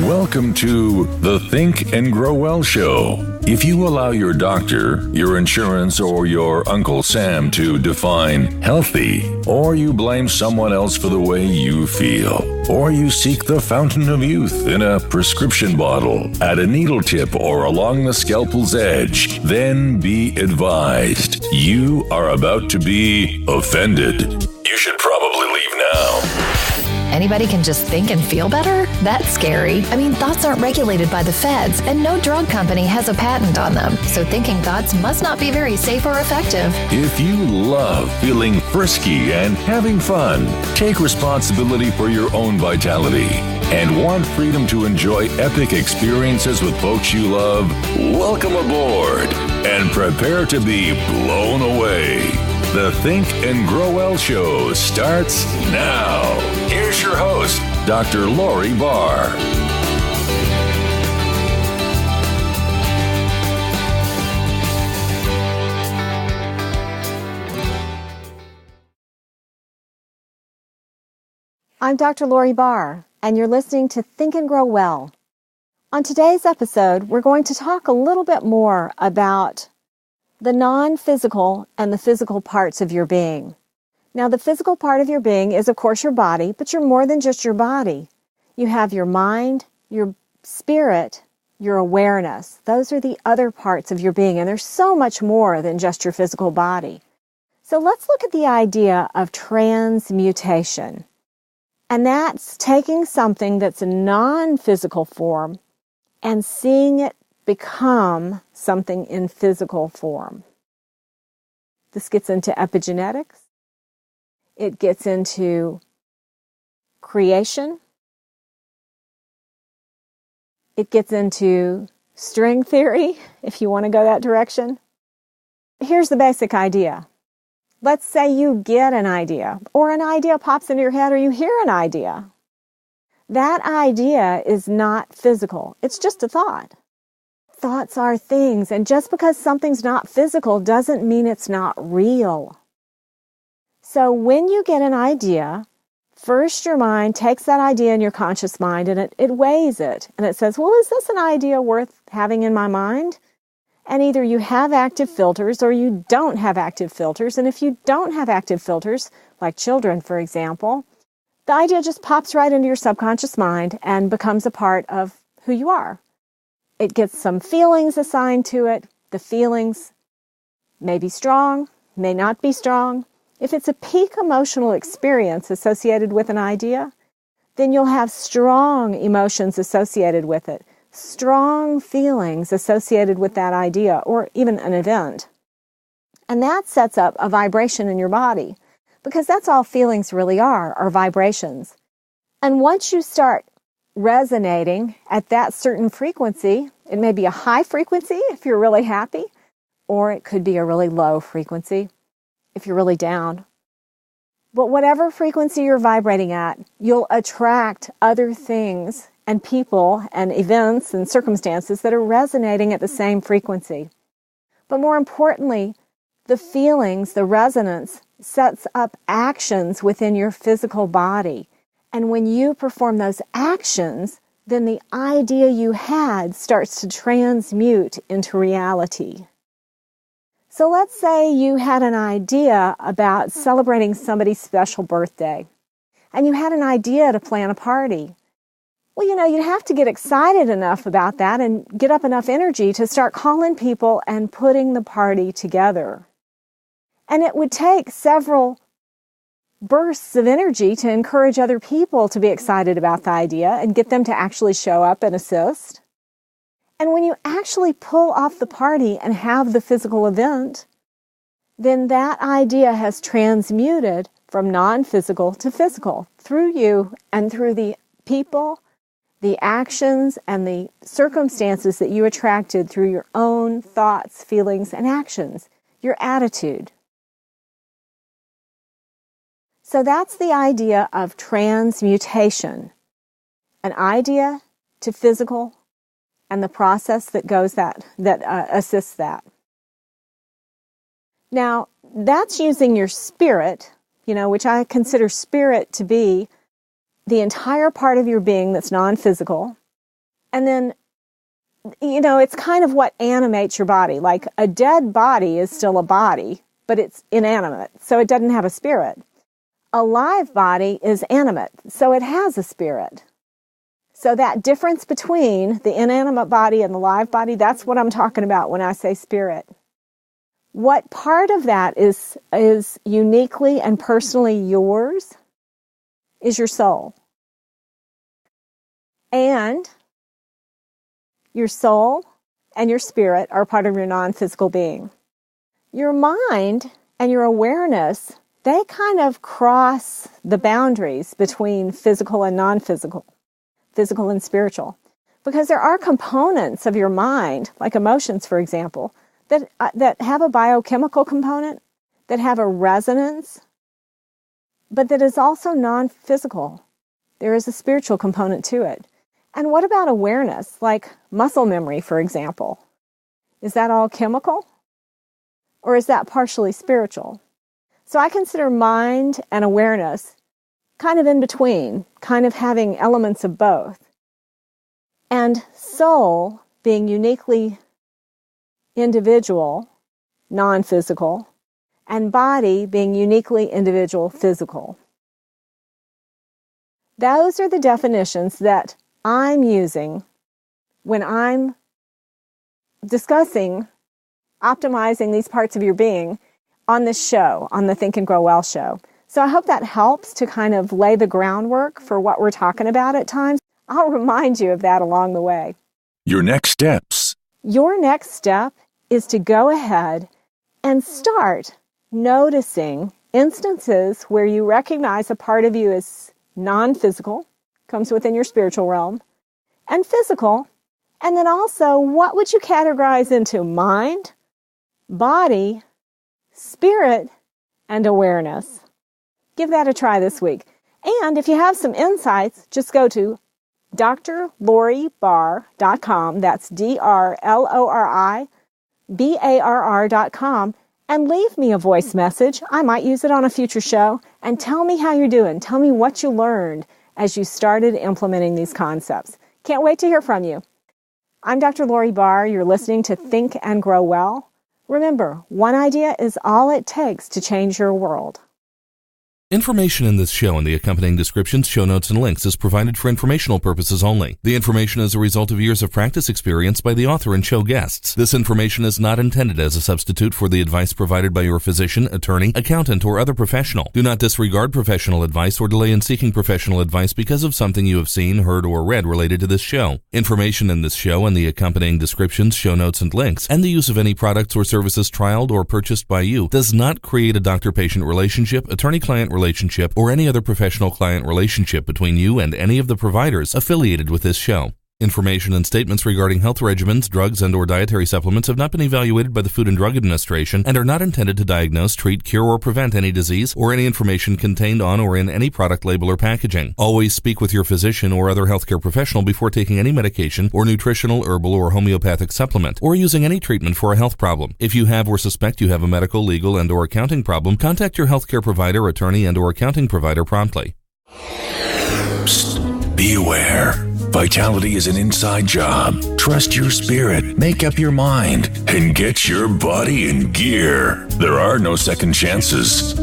Welcome to the Think and Grow Well Show. If you allow your doctor, your insurance, or your Uncle Sam to define healthy, or you blame someone else for the way you feel, or you seek the fountain of youth in a prescription bottle, at a needle tip, or along the scalpel's edge, then be advised, you are about to be offended. You should probably leave now. Anybody can just think and feel better? That's scary. I mean, thoughts aren't regulated by the feds, and no drug company has a patent on them. So thinking thoughts must not be very safe or effective. If you love feeling frisky and having fun, take responsibility for your own vitality, and want freedom to enjoy epic experiences with folks you love, welcome aboard and prepare to be blown away. The Think and Grow Well Show starts now. Here's your host, Dr. Lori Barr. I'm Dr. Lori Barr, and you're listening to Think and Grow Well. On today's episode, we're going to talk a little bit more about the non-physical and the physical parts of your being. Now, the physical part of your being is, of course, your body, but you're more than just your body. You have your mind, your spirit, your awareness. Those are the other parts of your being, and there's so much more than just your physical body. So let's look at the idea of transmutation. And that's taking something that's a non-physical form and seeing it become something in physical form. This gets into epigenetics. It gets into creation. It gets into string theory, if you want to go that direction. Here's the basic idea. Let's say you get an idea, or an idea pops into your head, or you hear an idea. That idea is not physical. It's just a thought. Thoughts are things, and just because something's not physical doesn't mean it's not real. So when you get an idea, first your mind takes that idea in your conscious mind and it weighs it. And it says, well, is this an idea worth having in my mind? And either you have active filters or you don't have active filters. And if you don't have active filters, like children, for example, the idea just pops right into your subconscious mind and becomes a part of who you are. It gets some feelings assigned to it. The feelings may be strong, may not be strong. If it's a peak emotional experience associated with an idea, then you'll have strong emotions associated with it, strong feelings associated with that idea or even an event. And that sets up a vibration in your body, because that's all feelings really are vibrations. And once you start resonating at that certain frequency, it may be a high frequency if you're really happy, or it could be a really low frequency if you're really down. But whatever frequency you're vibrating at, you'll attract other things and people and events and circumstances that are resonating at the same frequency. But more importantly, the feelings, the resonance, sets up actions within your physical body. And when you perform those actions, then the idea you had starts to transmute into reality. So let's say you had an idea about celebrating somebody's special birthday, and you had an idea to plan a party. Well, you'd have to get excited enough about that and get up enough energy to start calling people and putting the party together. And it would take several bursts of energy to encourage other people to be excited about the idea and get them to actually show up and assist. And when you actually pull off the party and have the physical event, then that idea has transmuted from non-physical to physical through you and through the people, the actions, and the circumstances that you attracted through your own thoughts, feelings, and actions, your attitude. So that's the idea of transmutation, an idea to physical, and the process that goes that assists that. Now, that's using your spirit, which I consider spirit to be the entire part of your being that's non-physical, And then, it's kind of what animates your body. Like a dead body is still a body, but it's inanimate, so it doesn't have a spirit. A live body is animate, so it has a spirit. So that difference between the inanimate body and the live body, that's what I'm talking about when I say spirit. What part of that is uniquely and personally yours is your soul. And your soul and your spirit are part of your non-physical being. Your mind and your awareness, they kind of cross the boundaries between physical and non-physical, physical and spiritual. Because there are components of your mind, like emotions, for example, that have a biochemical component, that have a resonance, but that is also non-physical. There is a spiritual component to it. And what about awareness, like muscle memory, for example? Is that all chemical? Or is that partially spiritual? So I consider mind and awareness kind of in between, kind of having elements of both. And soul being uniquely individual, non-physical, and body being uniquely individual, physical. Those are the definitions that I'm using when I'm discussing optimizing these parts of your being on this show, on the Think and Grow Well show. So I hope that helps to kind of lay the groundwork for what we're talking about at times. I'll remind you of that along the way. Your next steps. Your next step is to go ahead and start noticing instances where you recognize a part of you is non-physical, comes within your spiritual realm, and physical. And then also, what would you categorize into mind, body, spirit, and awareness? Give that a try this week. And if you have some insights, just go to drloribarr.com. That's drloribarr.com, and leave me a voice message. I might use it on a future show. And tell me how you're doing. Tell me what you learned as you started implementing these concepts. Can't wait to hear from you. I'm Dr. Lori Barr. You're listening to Think and Grow Well. Remember, one idea is all it takes to change your world. Information in this show and the accompanying descriptions, show notes, and links is provided for informational purposes only. The information is a result of years of practice experience by the author and show guests. This information is not intended as a substitute for the advice provided by your physician, attorney, accountant, or other professional. Do not disregard professional advice or delay in seeking professional advice because of something you have seen, heard, or read related to this show. Information in this show and the accompanying descriptions, show notes, and links, and the use of any products or services trialed or purchased by you does not create a doctor-patient relationship, attorney-client relationship, or any other professional client relationship between you and any of the providers affiliated with this show. Information and statements regarding health regimens, drugs, and/or dietary supplements have not been evaluated by the Food and Drug Administration and are not intended to diagnose, treat, cure, or prevent any disease or any information contained on or in any product label or packaging. Always speak with your physician or other healthcare professional before taking any medication or nutritional, herbal, or homeopathic supplement or using any treatment for a health problem. If you have or suspect you have a medical, legal, and/or accounting problem, contact your healthcare provider, attorney, and/or accounting provider promptly. Psst, be aware. Vitality is an inside job. Trust your spirit, make up your mind, and get your body in gear. There are no second chances.